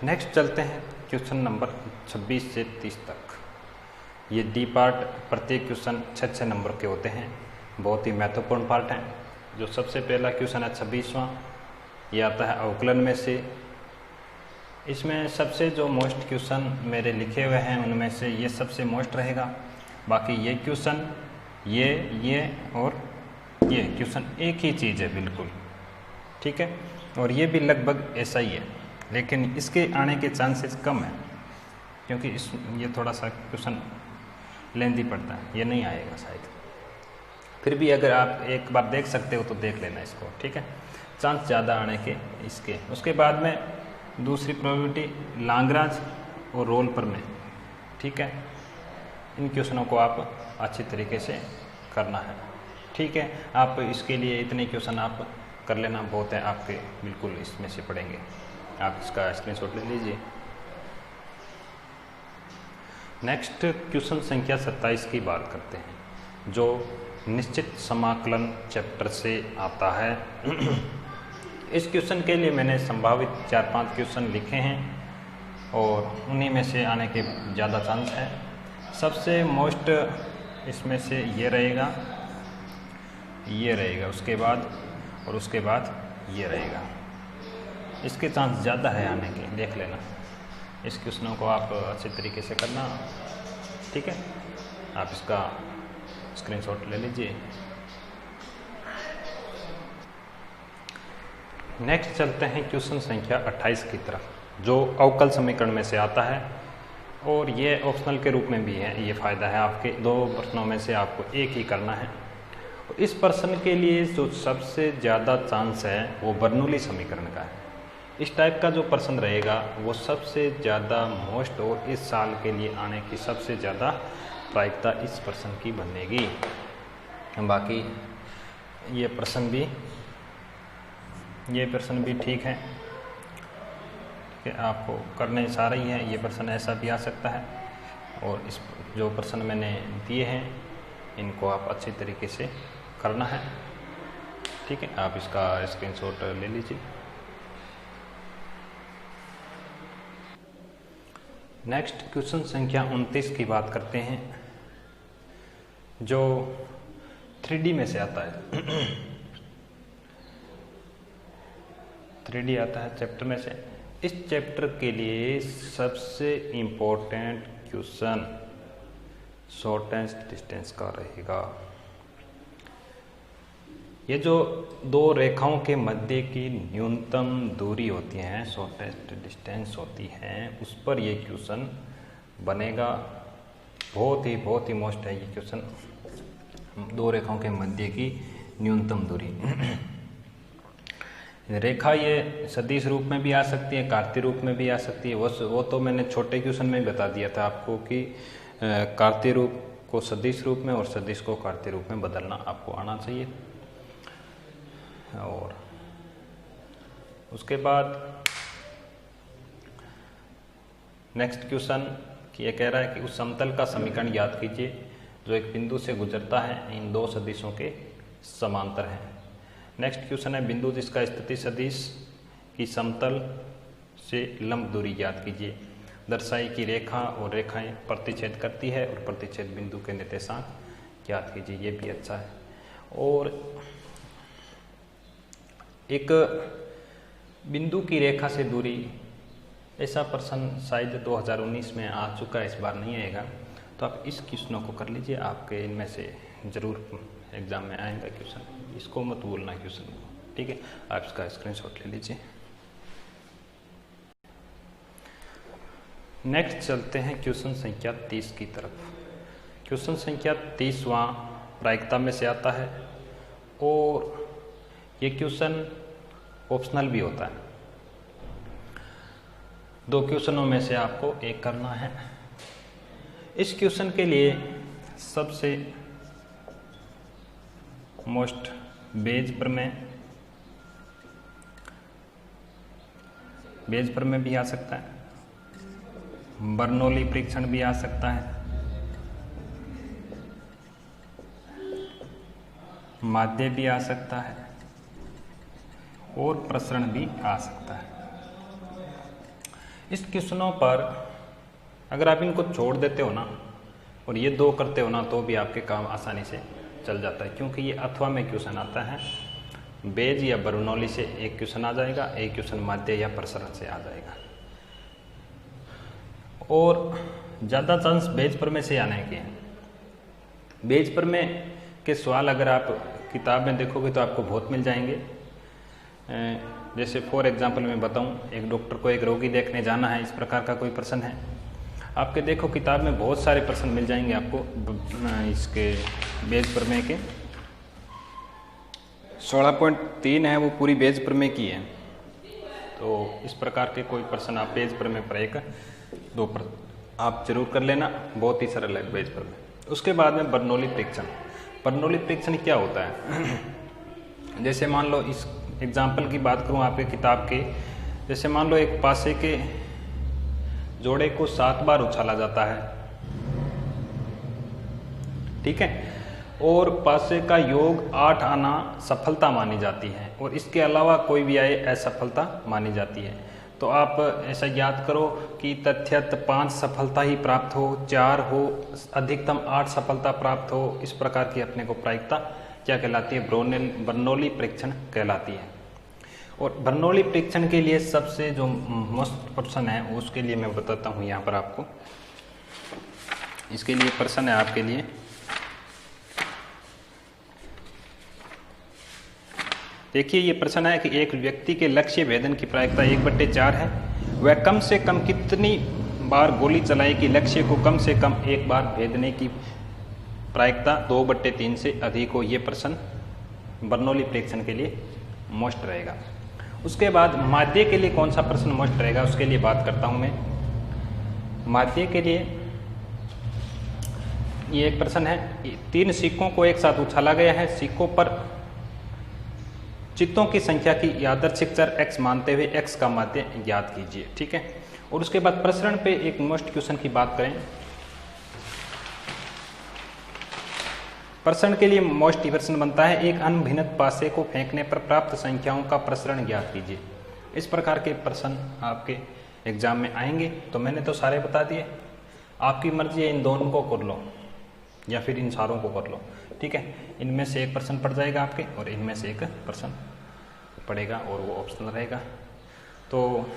Next चलते हैं question number 26 से 30 तक। ये डी पार्ट, प्रत्येक क्वेश्चन 6 नंबर के होते हैं, बहुत ही महत्वपूर्ण पार्ट हैं। जो सबसे पहला क्वेश्चन है 26वां, ये आता है अवकलन में से। इसमें सबसे जो मोस्ट क्वेश्चन मेरे लिखे हुए हैं उनमें से ये सबसे मोस्ट रहेगा। बाकी ये क्वेश्चन, ये और ये क्वेश्चन एक ही चीज़ है बिल्कुल, ठीक है। और ये भी लगभग ऐसा ही है, लेकिन इसके आने के चांसेस कम है क्योंकि ये थोड़ा सा क्वेश्चन लेंदी पड़ता है, ये नहीं आएगा शायद। फिर भी अगर आप एक बार देख सकते हो तो देख लेना इसको, ठीक है। चांस ज़्यादा आने के इसके। उसके बाद में दूसरी प्रोबेबिलिटी लाग्रांज और रोल प्रमेय, ठीक है। इन क्वेश्चनों को आप अच्छी तरीके से करना है, ठीक है। आप इसके लिए इतने क्वेश्चन आप कर लेना बहुत है, आपके बिल्कुल इसमें से पढ़ेंगे। आप इसका स्क्रीनशॉट ले लीजिए। नेक्स्ट क्वेश्चन संख्या 27 की बात करते हैं, जो निश्चित समाकलन चैप्टर से आता है। इस क्वेश्चन के लिए मैंने संभावित 4-5 क्वेश्चन लिखे हैं और उन्हीं में से आने के ज़्यादा चांस है। सबसे मोस्ट इसमें से ये रहेगा, उसके बाद और उसके बाद ये रहेगा। इसके चांस ज़्यादा है आने के, देख लेना। इस क्वेश्चनों को आप अच्छे तरीके से करना, ठीक है। आप इसका स्क्रीनशॉट ले लीजिए। नेक्स्ट चलते हैं क्वेश्चन संख्या 28 की तरफ, जो अवकल समीकरण में से आता है और ये ऑप्शनल के रूप में भी है। ये फ़ायदा है आपके, 2 प्रश्नों में से आपको एक ही करना है। इस प्रश्न के लिए जो सबसे ज़्यादा चांस है वो बर्नौली समीकरण का है। इस टाइप का जो प्रश्न रहेगा वो सबसे ज़्यादा मोस्ट और इस साल के लिए आने की सबसे ज़्यादा प्रायिकता इस प्रश्न की बनेगी। बाकी ये प्रश्न भी ठीक है कि आपको करने सारे ही हैं। ये प्रश्न ऐसा भी आ सकता है और इस जो प्रश्न मैंने दिए हैं इनको आप अच्छी तरीके से करना है, ठीक है। आप इसका स्क्रीनशॉट ले लीजिए। नेक्स्ट क्वेश्चन संख्या 29 की बात करते हैं, जो 3D में से आता है। 3D आता है चैप्टर में से। इस चैप्टर के लिए सबसे इम्पोर्टेंट क्वेश्चन शॉर्टेस्ट डिस्टेंस का रहेगा। ये जो 2 रेखाओं के मध्य की न्यूनतम दूरी होती है, शॉर्टेस्ट डिस्टेंस होती है, उस पर ये क्वेश्चन बनेगा। बहुत ही मोस्ट है ये क्वेश्चन, 2 रेखाओं के मध्य की न्यूनतम दूरी। रेखा ये सदिश रूप में भी आ सकती है, कार्तीय रूप में भी आ सकती है। वो तो मैंने छोटे क्वेश्चन में बता दिया था आपको कि कार्तीय रूप को सदिश रूप में और सदिश को कार्तीय रूप में बदलना आपको आना चाहिए। और उसके बाद नेक्स्ट क्वेश्चन ये कह रहा है कि उस समतल का समीकरण याद कीजिए जो एक बिंदु से गुजरता है, इन 2 सदिशों के समांतर है। नेक्स्ट क्वेश्चन है बिंदु जिसका स्थिति सदिश की समतल से लंब दूरी याद कीजिए। दर्शाई की रेखा और रेखाएं प्रतिच्छेद करती है और प्रतिच्छेद बिंदु के निर्देशांक याद कीजिए। ये भी अच्छा है। और एक बिंदु की रेखा से दूरी, ऐसा प्रश्न शायद 2019 में आ चुका है, इस बार नहीं आएगा, तो आप इस क्वेश्चनों को कर लीजिए। आपके इनमें से ज़रूर एग्जाम में आएगा क्वेश्चन, इसको मत भूलना क्वेश्चन को, ठीक है। आप इसका स्क्रीनशॉट ले लीजिए। नेक्स्ट चलते हैं क्वेश्चन संख्या 30 की तरफ। क्वेश्चन संख्या 30वां प्रायिकता में से आता है और ये क्वेश्चन ऑप्शनल भी होता है। 2 क्वेश्चनों में से आपको एक करना है। इस क्वेश्चन के लिए सबसे मोस्ट बेज प्रमेय भी आ सकता है, बर्नौली परीक्षण भी आ सकता है, माध्य भी आ सकता है और प्रसरण भी आ सकता है। इस क्वेश्चनों पर अगर आप इनको छोड़ देते हो ना और ये 2 करते हो ना तो भी आपके काम आसानी से चल जाता है, क्योंकि ये अथवा में क्वेश्चन आता है। बेज या बर्नौली से एक क्वेश्चन आ जाएगा, एक क्वेश्चन माध्य या प्रसरण से आ जाएगा, और ज़्यादा चांस बेज प्रमेय से आने के हैं। बेज प्रमेय के सवाल अगर आप किताब में देखोगे तो आपको बहुत मिल जाएंगे। जैसे फॉर एग्जांपल मैं बताऊं, एक डॉक्टर को एक रोगी देखने जाना है, इस प्रकार का कोई प्रश्न है, आपके देखो किताब में बहुत सारे प्रश्न मिल जाएंगे आपको इसके बेज प्रमेय के। 16.3 है वो पूरी बेज प्रमेय की है। तो इस प्रकार के कोई प्रश्न आप बेज प्रमेय पर 1-2 आप जरूर कर लेना, बहुत ही सरल है बेज प्रमेय। उसके बाद में बर्नौली परीक्षण। बर्नौली परीक्षण क्या होता है? जैसे मान लो इस एग्जाम्पल की बात करूं आपके किताब के, जैसे मान लो एक पासे के जोड़े को 7 बार उछाला जाता है, ठीक है, और पासे का योग 8 आना सफलता मानी जाती है, और इसके अलावा कोई भी आए असफलता मानी जाती है। तो आप ऐसा याद करो कि तथ्यत 5 सफलता ही प्राप्त हो, 4 हो, अधिकतम 8 सफलता प्राप्त हो, इस प्रकार की अपने को प्रायिकता क्या कहलाती है? बर्नौली परीक्षण कहलाती है। और बर्नौली परीक्षण के लिए सबसे जो मोस्ट प्रश्न है उसके लिए मैं बताता हूँ यहाँ पर आपको। इसके लिए प्रश्न है आपके लिए, देखिए ये प्रश्न है कि एक व्यक्ति के लक्ष्य भेदन की प्रायिकता 1/4 है, वह कम से कम कितनी बार गोली चलाए कि लक्ष्य को कम से कम 1 बार भेदने की प्रायिकता 2/3 से अधिक हो। ये प्रश्न बर्नौली परीक्षण के लिए मोस्ट रहेगा। उसके बाद माध्य के लिए कौन सा प्रश्न मोस्ट रहेगा उसके लिए बात करता हूं मैं। माध्य के लिए ये एक प्रश्न है, 3 सिक्कों को एक साथ उछाला गया है, सिक्कों पर चित्तों की संख्या की यादृच्छिक चर x मानते हुए x का माध्य ज्ञात कीजिए, ठीक है। और उसके बाद प्रसरण पे एक मोस्ट क्वेश्चन की बात करें, प्रसरण के लिए मोस्ट प्रश्न बनता है, एक अनभिन्नत पासे को फेंकने पर प्राप्त संख्याओं का प्रसरण ज्ञात कीजिए। इस प्रकार के प्रश्न आपके एग्जाम में आएंगे। तो मैंने तो सारे बता दिए, आपकी मर्जी है इन दोनों को कर लो या फिर इन सारों को कर लो, ठीक है। इनमें से एक प्रश्न पड़ जाएगा आपके और इनमें से एक प्रश्न पड़ेगा और वो ऑप्शनल रहेगा। तो